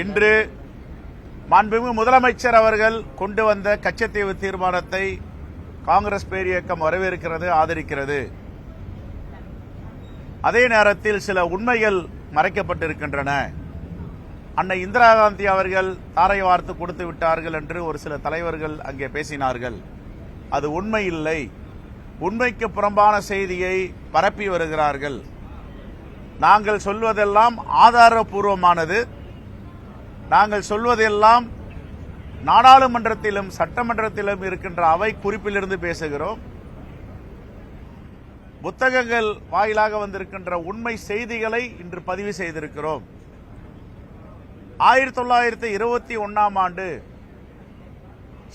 இன்று மாண்புமிகு முதலமைச்சர் அவர்கள் கொண்டு வந்த கச்சத்தீவு தீர்மானத்தை காங்கிரஸ் பேரியக்கம் வரவேற்கிறது, ஆதரிக்கிறது. அதே நேரத்தில் சில உண்மைகள் மறைக்கப்பட்டிருக்கின்றன. அன்னை இந்திரா காந்தி அவர்கள் தாரை வார்த்து கொடுத்து விட்டார்கள் என்று ஒரு சில தலைவர்கள் அங்கே பேசினார்கள். அது உண்மை இல்லை. உண்மைக்கு புறம்பான செய்தியை பரப்பி வருகிறார்கள். நாங்கள் சொல்வதெல்லாம் ஆதாரபூர்வமானது. நாங்கள் சொல்வதெல்லாம் நாடாளுமன்றத்திலும் சட்டமன்றத்திலும் இருக்கின்ற அவை குறிப்பிலிருந்து பேசுகிறோம். புத்தகங்கள் வாயிலாக வந்திருக்கின்ற உண்மை செய்திகளை இன்று பதிவு செய்திருக்கிறோம். 1921ஆம் ஆண்டு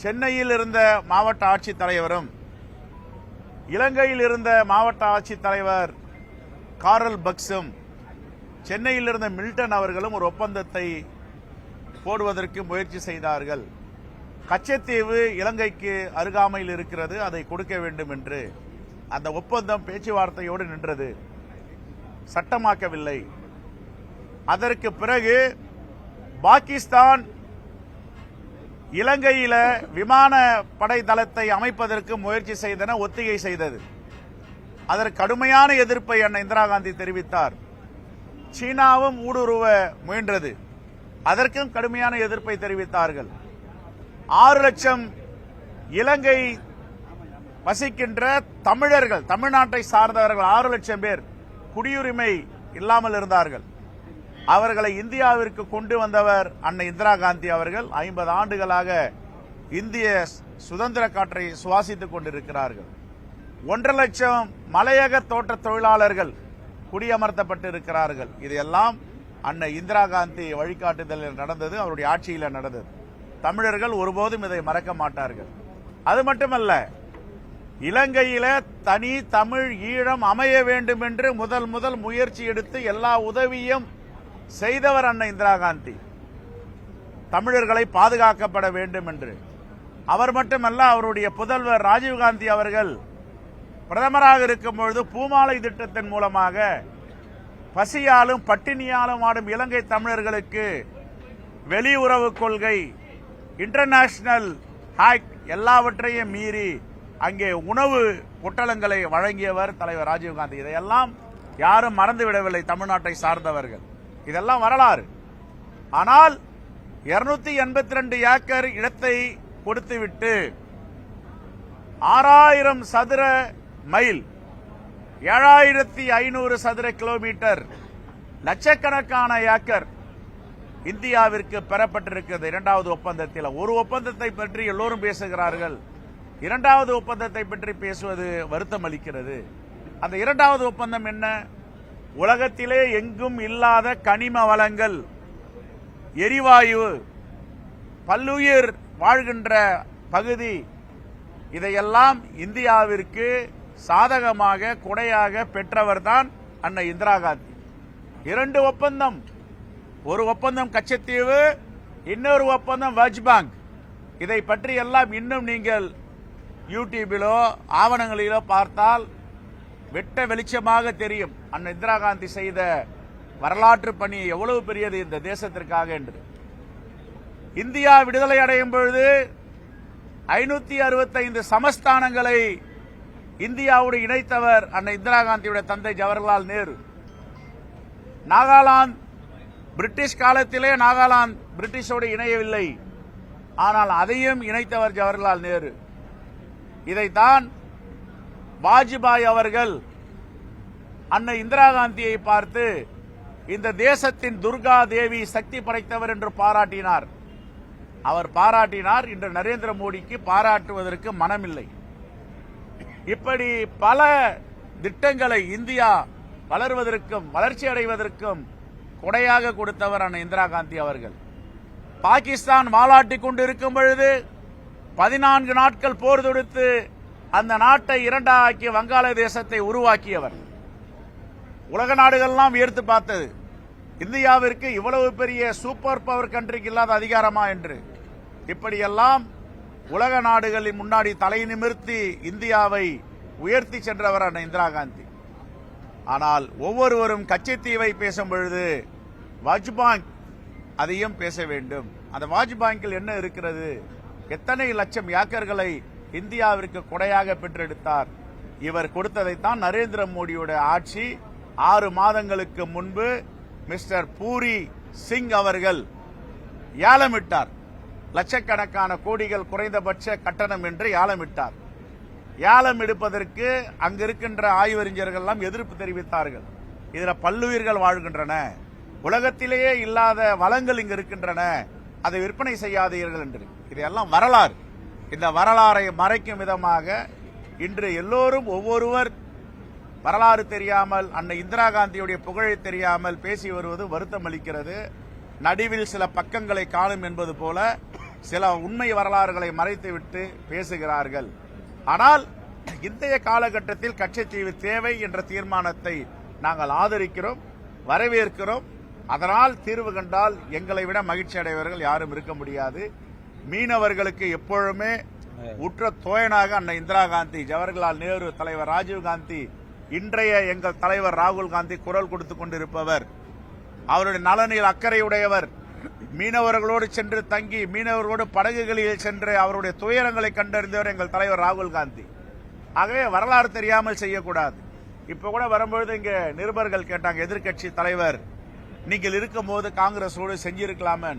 சென்னையில் இருந்த மாவட்ட ஆட்சித்தலைவரும் இலங்கையில் இருந்த மாவட்ட ஆட்சித்தலைவர் காரல் பக்ஸும் சென்னையில் இருந்த மில்டன் அவர்களும் ஒரு ஒப்பந்தத்தை போடுவதற்கு முயற்சி செய்தார்கள். கச்சத்தீவு இலங்கைக்கு அருகாமையில் இருக்கிறது, அதை கொடுக்க வேண்டும் என்று. அந்த ஒப்பந்தம் பேச்சுவார்த்தையோடு நின்றது, சட்டமாக்கவில்லை. அதற்கு பிறகு பாகிஸ்தான் இலங்கையில விமான படை தளத்தை அமைப்பதற்கு முயற்சி செய்தன, ஒத்திகை செய்தது. அதற்கு கடுமையான எதிர்ப்பை அன்னை இந்திரா காந்தி தெரிவித்தார். சீனாவும் ஊடுருவ முயன்றது, அதற்கும் கடுமையான எதிர்ப்பை தெரிவித்தார்கள். 6 லட்சம் இலங்கை வசிக்கின்ற தமிழர்கள், தமிழ்நாட்டை சார்ந்தவர்கள் 6 லட்சம் பேர் குடியுரிமை இல்லாமல் இருந்தார்கள். அவர்களை இந்தியாவிற்கு கொண்டு வந்தவர் அன்னை இந்திரா காந்தி அவர்கள். 50 ஆண்டுகளாக இந்திய சுதந்திர காற்றை சுவாசித்துக் கொண்டிருக்கிறார்கள். 1.5 லட்சம் மலையக தோட்ட தொழிலாளர்கள் குடியமர்த்தப்பட்டிருக்கிறார்கள். இதையெல்லாம் அன்னை இந்திரா காந்தி வழிகாட்டுதலில் நடந்தது, அவருடைய ஆட்சியில் நடந்தது. தமிழர்கள் ஒருபோதும் இதை மறக்க மாட்டார்கள். அது மட்டுமல்ல, இலங்கையில தனி தமிழ் ஈழம் அமைய வேண்டும் என்று முதல் முயற்சி எடுத்து எல்லா உதவியும் செய்தவர் அன்னை இந்திரா காந்தி. தமிழர்களை பாதுகாக்கப்பட வேண்டும் என்று. அவர் மட்டுமல்ல, அவருடைய புதல்வர் ராஜீவ்காந்தி அவர்கள் பிரதமராக இருக்கும் பொழுது பூமாலை திட்டத்தின் மூலமாக பசியாலும் பட்டினியாலும் ஆடும் இலங்கை தமிழர்களுக்கு வெளியுறவு கொள்கை, இன்டர்நேஷனல் ஆக்ட் எல்லாவற்றையும் மீறி அங்கே உணவு பொட்டலங்களை வழங்கியவர் தலைவர் ராஜீவ்காந்தி. இதையெல்லாம் யாரும் மறந்துவிடவில்லை, தமிழ்நாட்டை சார்ந்தவர்கள். இதெல்லாம் வரலாறு. ஆனால் 282 ஏக்கர் இடத்தை கொடுத்துவிட்டு 6000 சதுர மைல், 7500 சதுர கிலோமீட்டர், லட்சக்கணக்கான ஏக்கர் இந்தியாவிற்கு பெறப்பட்டிருக்கிறது. இரண்டாவது ஒப்பந்தத்தில் ஒரு ஒப்பந்தத்தை பற்றி எல்லோரும் பேசுகிறார்கள். இரண்டாவது ஒப்பந்தத்தை பற்றி பேசுவது வருத்தம் அளிக்கிறது. அந்த இரண்டாவது ஒப்பந்தம் என்ன? உலகத்திலே எங்கும் இல்லாத கனிம வளங்கள், எரிவாயு, பல்லுயிர் வாழ்கின்ற பகுதி, இதையெல்லாம் இந்தியாவிற்கு சாதகமாக கொடையாக பெற்றவர்தான் அன்னை இந்திரா காந்தி. 2 ஒப்பந்தம். ஒரு ஒப்பந்தம் கச்சத்தீவு, இன்னொரு ஒப்பந்தம் வேர்ல்ட் பேங்க். இதை பற்றி எல்லாம் இன்னும் நீங்கள் யூடியூபிலோ ஆவணங்களிலோ பார்த்தால் வெட்ட வெளிச்சமாக தெரியும் அன்னை இந்திரா காந்தி செய்த வரலாற்று பணி எவ்வளவு பெரியது இந்த தேசத்திற்காக என்று. இந்தியா விடுதலை அடையும் பொழுது 565 சமஸ்தானங்களை இந்தியாவோடு இணைத்தவர் அன்னை இந்திரா காந்தியுடைய தந்தை ஜவஹர்லால் நேரு. நாகாலாந்து பிரிட்டிஷ் காலத்திலே நாகாலாந்து பிரிட்டிஷோடு இணையவில்லை, ஆனால் அதையும் இணைத்தவர் ஜவஹர்லால் நேரு. இதைத்தான் வாஜ்பாய் அவர்கள் அன்னை இந்திரா காந்தியை பார்த்து இந்த தேசத்தின் துர்கா தேவி சக்தி படைத்தவர் என்று பாராட்டினார். அவர் பாராட்டினார். இன்று நரேந்திர மோடிக்கு பாராட்டுவதற்கு மனமில்லை. இப்படி பல திட்டங்களை இந்தியா வளர்வதற்கும் வளர்ச்சி அடைவதற்கும் கொடையாக கொடுத்தவர் அன்னை இந்திரா காந்தி அவர்கள். பாகிஸ்தான் வாலாட்டிக் கொண்டு இருக்கும் பொழுது 14 நாட்கள் போர் தொடுத்து அந்த நாட்டை இரண்டாக்கி வங்காளதேசத்தை உருவாக்கியவர். உலக நாடுகள்லாம் உயர்த்து பார்த்தது, இந்தியாவிற்கு இவ்வளவு பெரிய சூப்பர் பவர் கண்ட்ரிக்கு இல்லாத அதிகாரமா என்று. இப்படியெல்லாம் உலக நாடுகளின் முன்னாடி தலை நிமிர்த்தி இந்தியாவை உயர்த்தி சென்றவர் அன்னை இந்திரா காந்தி. ஆனால் ஒவ்வொருவரும் கச்சத்தீவை பேசும் பொழுது வாஜ்பாய் அதையும் பேச வேண்டும். அந்த வாஜ்பாய்க்கில் என்ன இருக்கிறது? எத்தனை லட்சம் ஏக்கர்களை இந்தியாவிற்கு கொடையாக பெற்றெடுத்தார். இவர் கொடுத்ததைத்தான் நரேந்திர மோடியோட ஆட்சி 6 மாதங்களுக்கு முன்பு மிஸ்டர் பூரி சிங் அவர்கள் ஏலமிட்டார். லட்சக்கணக்கான கோடிகள் குறைந்தபட்ச கட்டணம் என்று ஏலமிட்டார். ஏலம் எடுப்பதற்கு அங்கிருக்கின்ற ஆய்வறிஞர்கள் எல்லாம் எதிர்ப்பு தெரிவித்தார்கள். இதுல பல்லுயிர்கள் வாழ்கின்றன, உலகத்திலேயே இல்லாத வளங்கள் இங்கு இருக்கின்றன, அதை விற்பனை செய்யாதீர்கள் என்று. இதையெல்லாம் வரலாறு. இந்த வரலாறை மறைக்கும் விதமாக இன்று எல்லோரும் ஒவ்வொருவர் வரலாறு தெரியாமல் அன்னை இந்திரா காந்தியுடைய புகழை தெரியாமல் பேசி வருவது வருத்தம் அளிக்கிறது. நடுவில் சில பக்கங்களை காணும் என்பது போல சில உண்மை வரலாறுகளை மறைத்துவிட்டு பேசுகிறார்கள். ஆனால் இன்றைய காலகட்டத்தில் கச்சத்தீவு தேவை என்ற தீர்மானத்தை நாங்கள் ஆதரிக்கிறோம், வரவேற்கிறோம். அதனால் தீர்வு கண்டால் எங்களை விட மகிழ்ச்சி அடைவர்கள் யாரும் இருக்க முடியாது. மீனவர்களுக்கு எப்பொழுதுமே உற்ற தோழனாக அன்னை இந்திரா காந்தி, ஜவஹர்லால் நேரு, தலைவர் ராஜீவ் காந்தி, இன்றைய எங்கள் தலைவர் ராகுல் காந்தி குரல் கொடுத்துக் கொண்டிருப்பவர். அவருடைய நலனில் அக்கறையுடையவர். மீனவர்களோடு சென்று தங்கி மீனவர்களோடு படகுகளில் சென்று அவருடைய துயரங்களை கண்டறிந்தவர் எங்கள் தலைவர் ராகுல் காந்தி. ஆகவே வரலாறு தெரியாமல் செய்யக்கூடாது. இப்ப கூட வரும்பொழுது இங்க நிருபர்கள் கேட்டாங்க, எதிர்க்கட்சி தலைவர் நீங்கள் இருக்கும் போது காங்கிரஸோடு செஞ்சிருக்கலாமே.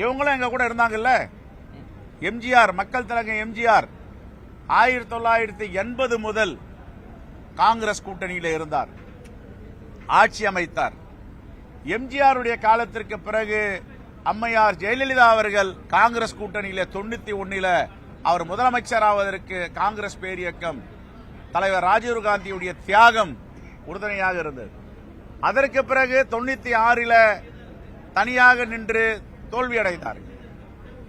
இவங்களும் எங்க கூட இருந்தாங்கல்ல. எம்ஜிஆர், மக்கள் தலைவர் எம்ஜிஆர் 1980 முதல் காங்கிரஸ் கூட்டணியில் இருந்தார், ஆட்சி அமைத்தார். எம்ஜிஆருடைய காலத்திற்கு பிறகு அம்மையார் ஜெயலலிதா அவர்கள் காங்கிரஸ் கூட்டணியில 91 அவர் முதலமைச்சர் ஆவதற்கு காங்கிரஸ் பேரியக்கம் தலைவர் ராஜீவ் காந்தியுடைய தியாகம் உறுதுணையாக இருந்தது. அதற்கு பிறகு 96 தனியாக நின்று தோல்வியடைந்தார்.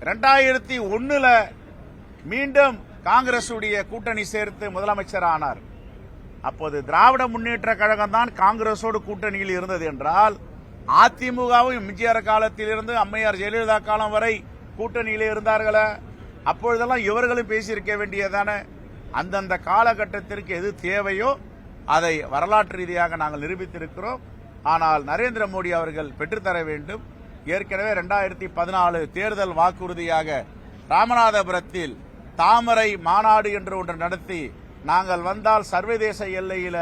2001 மீண்டும் காங்கிரசுடைய கூட்டணி சேர்த்து முதலமைச்சர் ஆனார். அப்போது திராவிட முன்னேற்ற கழகம் தான் காங்கிரசோடு கூட்டணியில் இருந்தது என்றால், அதிமுகவும் எம்ஜிஆர் காலத்தில் இருந்து அம்மையார் ஜெயலலிதா காலம் வரை கூட்டணியிலே இருந்தார்களே. அப்பொழுதெல்லாம் இவர்களும் பேசியிருக்க வேண்டியதானே. அந்தந்த காலகட்டத்திற்கு எது தேவையோ அதை வரலாற்று ரீதியாக நாங்கள் நிரூபித்திருக்கிறோம். ஆனால் நரேந்திர மோடி அவர்கள் பெற்றுத்தர வேண்டும். ஏற்கனவே 2014 தேர்தல் வாக்குறுதியாக ராமநாதபுரத்தில் தாமரை மாநாடு என்று ஒன்று நடத்தி, நாங்கள் வந்தால் சர்வதேச எல்லையில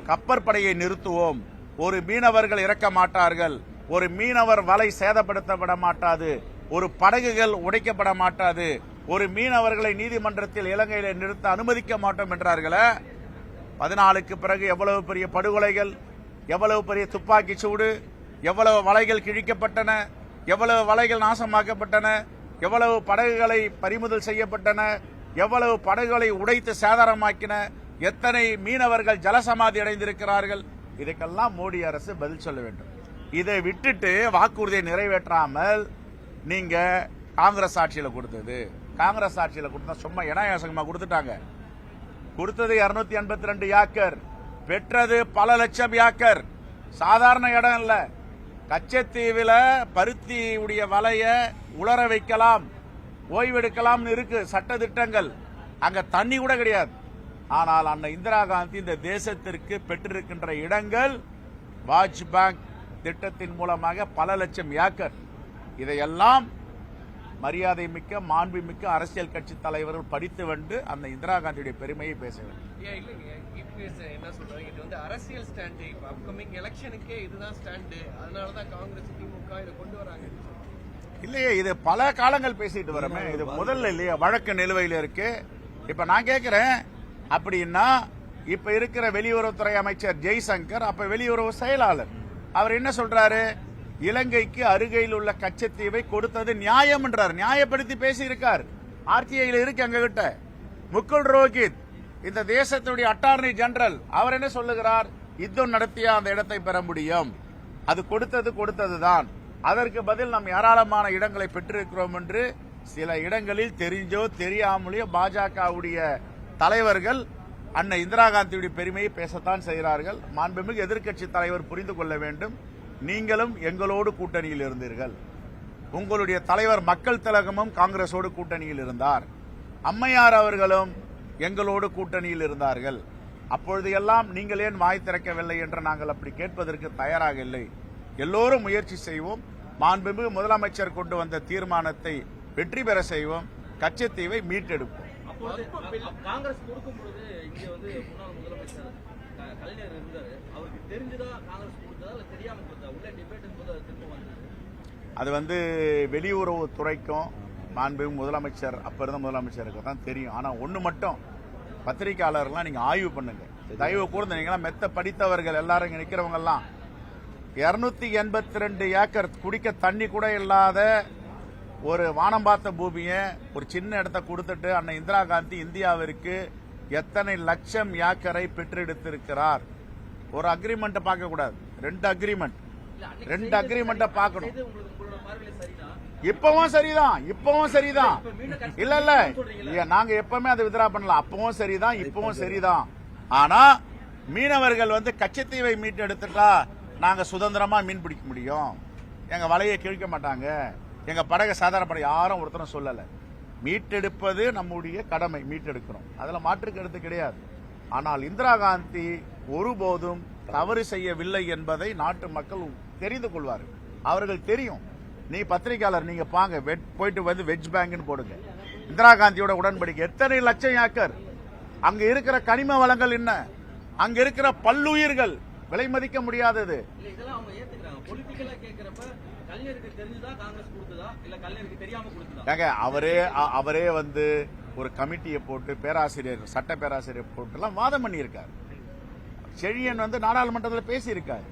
கப்பற்படையை நிறுத்துவோம், ஒரு மீனவர்கள் இறக்க மாட்டார்கள், ஒரு மீனவர் வலை சேதப்படுத்தப்பட மாட்டாது, ஒரு படகுகள் உடைக்கப்பட மாட்டாது, ஒரு மீனவர்களை நீதிமன்றத்தில் இலங்கையில நிறுத்த அனுமதிக்க மாட்டோம் என்றார்களே. 14க்கு பிறகு எவ்வளவு பெரிய படுகொலைகள், எவ்வளவு பெரிய துப்பாக்கி சூடு, எவ்வளவு வலைகள் கிழிக்கப்பட்டன, எவ்வளவு வலைகள் நாசமாக்கப்பட்டன, எவ்வளவு படகுகளை பறிமுதல் செய்யப்பட்டன, எவ்வளவு படகுகளை உடைத்து சேதாரமாக்கின, எத்தனை மீனவர்கள் ஜலசமாதி அடைந்திருக்கிறார்கள். இதுக்கெல்லாம் மோடி அரசு பதில் சொல்ல வேண்டும். இதை விட்டுட்டு வாக்குறுதியை நிறைவேற்றாமல் நீங்க காங்கிரஸ் ஆட்சியில் கொடுத்தா சும்மா இணையாசகமா கொடுத்துட்டாங்க. கொடுத்தது 282 ஏக்கர், பெற்றது பல லட்சம் ஏக்கர். சாதாரண இடம் இல்ல. கச்சத்தீவில் பருத்தி உடைய வலைய உலர வைக்கலாம், ஓய்வெடுக்கலாம் இருக்கு சட்ட திட்டங்கள். அங்க தண்ணி கூட கிடையாது. ஆனால் அன்னை இந்திரா காந்தி இந்த தேசத்திற்கு பெற்றிருக்கின்ற இடங்கள் வாஜ்பாய் திட்டத்தின் மூலமாக பல லட்சம் ஏக்கர். இதையெல்லாம் மரியாதை மிக்க மாண்புமிக்க அரசியல் கட்சி தலைவர்கள் படித்து வந்து அந்த இந்திரா காந்தியுடைய பெருமையை பேச வேண்டும். என்ன சொல்றாங்க, இது வந்து அரசியல் ஸ்டாண்டு, அப்கமிங் எலெக்ஷனுக்கே இதுதான் ஸ்டாண்டு, அதனாலதான் காங்கிரஸ் திமுக இதை கொண்டு வராங்க. இல்லையே, இது பல காலங்கள் பேசிட்டு வரமே. இது முதல்ல இல்லையா வழக்கு நிலுவையில் இருக்கு. இப்ப நான் கேட்கிறேன், அப்படின்னா இப்ப இருக்கிற வெளியுறவுத்துறை அமைச்சர் ஜெய்சங்கர், அப்ப வெளியுறவு செயலாளர், அவர் என்ன சொல்றாரு? இலங்கைக்கு அருகையில் உள்ள கச்சத்தீவை கொடுத்தது நியாயம் என்றார். நியாயப்படுத்தி பேசி இருக்கார். ஆர்டிஐல இருக்கு எங்க கிட்ட. முகுல் ரோஹித், இந்த தேசத்துடைய அட்டார்னி ஜெனரல், அவர் என்ன சொல்லுகிறார்? யுத்தம் நடத்தியா அந்த இடத்தை பெற முடியும், அது கொடுத்ததுதான். அதற்கு பதில் நாம் ஏராளமான இடங்களை பெற்றிருக்கிறோம் என்று சில இடங்களில் தெரிஞ்சோ தெரியாமலேயோ பாஜகவுடைய தலைவர்கள் அன்னை இந்திரா காந்தியுடைய பெருமையை பேசத்தான் செய்கிறார்கள். மாண்புமிகு எதிர்க்கட்சி தலைவர் புரிந்து கொள்ள வேண்டும். நீங்களும் எங்களோடு கூட்டணியில் இருந்தீர்கள். உங்களுடைய தலைவர் மக்கள் திலகமும் காங்கிரஸோடு கூட்டணியில் இருந்தார். அம்மையார் அவர்களும் எங்களோடு கூட்டணியில் இருந்தார்கள். அப்பொழுது எல்லாம் நீங்கள் ஏன் வாய் திறக்கவில்லை என்று நாங்கள் அப்படி கேட்பதற்கு தயாராக இல்லை. எல்லோரும் முயற்சி செய்வோம். மாண்புமிகு முதலமைச்சர் கொண்டு வந்த தீர்மானத்தை வெற்றி பெற செய்வோம். கச்சத்தீவை மீட்டெடுப்போம். அப்பொழுது காங்கிரஸ் கொடுக்கும் பொழுது இங்க வந்து முன்னாள் முதலமைச்சர் கலைஞர் இருந்தாரு. அவருக்கு தெரிஞ்சுதான் காங்கிரஸ் கொடுத்ததா இல்ல தெரியாம கொடுத்தா? உள்ள டிபேட் போது அது திரும்ப வந்தது. அது வந்து வெளியுறவுத்துறைக்கும் மாண்புமிகு முதலமைச்சர் அப்ப இருந்த முதலமைச்சருக்கு தான் தெரியும். ஆனா ஒண்ணு மட்டும், பத்திரிகையாளர்கள்லாம் நீங்க ஆய்வு பண்ணுங்க. தயவு கூர்ந்து நீங்களாம் மெத்த படித்தவர்கள் எல்லாரும் இங்க நிக்கிறவங்க எல்லாம் 282 ஏக்கர் குடிக்க தண்ணி கூட இல்லாத ஒரு வானம் பார்த்த பூமியை ஒரு சின்ன இடத்தை கொடுத்துட்டு அன்னை இந்திரா காந்தி இந்தியாவிற்கு எத்தனை லட்சம் ஏக்கரை பெற்றெடுத்திருக்கிறார். ஒரு அக்ரிமெண்ட் பார்க்க கூடாது, ரெண்டு அக்ரிமெண்ட் பார்க்கணும். உங்களோட பார்வையில சரிதான். இப்பவும் சரிதான். இல்ல நாங்க எப்பவுமே அதை வித்ரா பண்ணலாம். அப்பவும் சரிதான். ஆனா மீனவர்கள் வந்து கச்சத்தீவை மீட்டெடுத்துட்டா நாங்க சுதந்திரமா மீன் பிடிக்க முடியும். எங்க வலையை கிழிக்க மாட்டாங்க, எங்க படகை சாதாரண படகு யாரும் ஒருத்தரும் சொல்லல. மீட்டெடுப்பது நம்முடைய கடமை, மீட்டெடுக்கிறோம். அதுல மாற்று கருத்து கிடையாது. ஆனால் இந்திரா காந்தி ஒருபோதும் தவறு செய்யவில்லை என்பதை நாட்டு மக்கள் தெரிந்து கொள்வார்கள். அவர்கள் தெரியும். நீ பத்திரிகையாளர் நீங்க பாங்க, போயிட்டு வந்து வெஜ் பேங்க்னு போடுங்க. இந்திரா காந்தியோட உடன்படிக்கை எத்தனை லட்சம் ஏக்கர், அங்க இருக்கிற கனிம வளங்கள் என்ன, அங்க இருக்கிற பல்லுயிர்கள் விலை மதிக்க முடியாதது. இதெல்லாம் அவங்க ஏத்துக்கிறாங்க. பொலிட்டிக்கலா கேக்குறப்ப கலைஞருக்கு தெரிஞ்சுதான் காங்கிரஸ் கொடுத்ததா இல்ல கலைஞருக்கு தெரியாம கொடுத்ததா? அவரே வந்து ஒரு கமிட்டியை போட்டு பேராசிரியர், சட்ட பேராசிரியர் போட்டு எல்லாம் வாதம் பண்ணி இருக்காரு. செழியன் வந்து நாடாளுமன்றத்தில் பேசி இருக்காரு.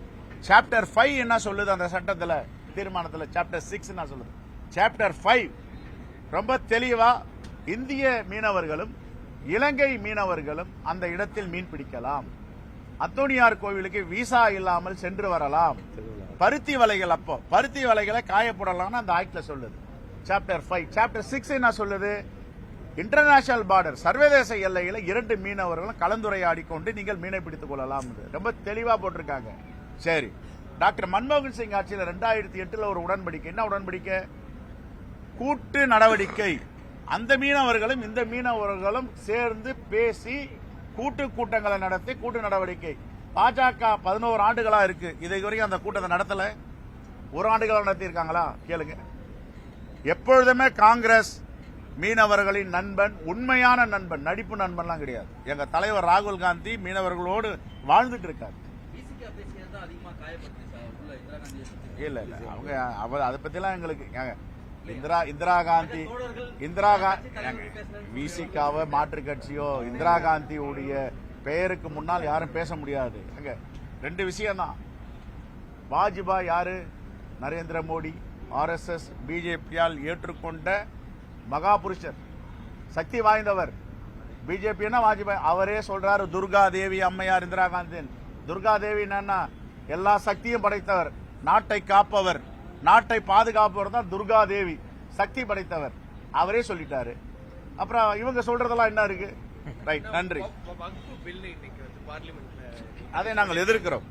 சாப்டர் 5 என்ன சொல்லுது அந்த சட்டத்துல, தீர்மானத்துல சாப்டர் 6 என்ன சொல்லுது? சாப்டர் 5 ரொம்ப தெளிவா இந்திய மீனவர்களும் இலங்கை மீனவர்களும் அந்த இடத்தில் மீன் பிடிக்கலாம். அத்தோனியார் கோவிலுக்கு விசா இல்லாமல் சென்று வரலாம். பருத்தி வலைகளை காயப்படலாம்னு அந்த ஆக்ட்ல சொல்லுது. சாப்டர் 5. சாப்டர் 6 என்ன சொல்லுது? இன்டர்நேஷனல் பார்டர், சர்வதேச எல்லையில 2 மீனவர்களும் கலந்துரையாடி கொண்டு நீங்கள் மீனை பிடித்துக் கொள்ளலாம். ரொம்ப தெளிவா போட்டிருக்காங்க. சரி, டாக்டர் மன்மோகன் சிங் ஆட்சியில் 2008 ஒரு உடன்படிக்கை. என்ன உடன்படிக்கை? கூட்டு நடவடிக்கை. அந்த மீனவர்களும் இந்த மீனவர்களும் சேர்ந்து பேசி கூட்டங்களை நடத்தி கூட்டு நடவடிக்கை. பாஜக 11 ஆண்டுகளா இருக்கு, இது வரைக்கும் அந்த கூட்டத்தை நடத்தல. ஒரு ஆண்டுகளா நடத்தியிருக்காங்களா கேளுங்க. எப்பொழுதுமே காங்கிரஸ் மீனவர்களின் நண்பன், உண்மையான நண்பன், நடிப்பு நண்பன்லாம் கிடையாது. எங்க தலைவர் ராகுல் காந்தி மீனவர்களோடு வாழ்ந்துட்டு இருக்காரு. இல்ல அவங்க அதை பத்தி எல்லாம் எங்களுக்கு இந்திரா காந்தி விசிகாவோ மாற்று கட்சியோ இந்திரா காந்தியுடைய பெயருக்கு முன்னால் யாரும் பேச முடியாது. அங்க 2 விஷயம் தான். வாஜ்பாய் யாரு? நரேந்திர மோடி, RSS, பிஜேபியால் ஏற்றுக்கொண்ட மகா புருஷர், சக்தி வாய்ந்தவர். பிஜேபி வாஜ்பாய் அவரே சொல்றாரு, துர்கா தேவி அம்மையார் இந்திரா காந்தி. துர்கா தேவி என்னன்னா எல்லா சக்தியும் படைத்தவர், நாட்டை காப்பவர், நாட்டை பாதுகாப்பவர் தான் துர்கா தேவி, சக்தி படைத்தவர். அவரே சொல்லிட்டாரு. அப்புறம் இவங்க சொல்றதெல்லாம் என்ன இருக்கு? ரைட், நன்றி. அதை நாங்கள் எதிர்க்கிறோம்.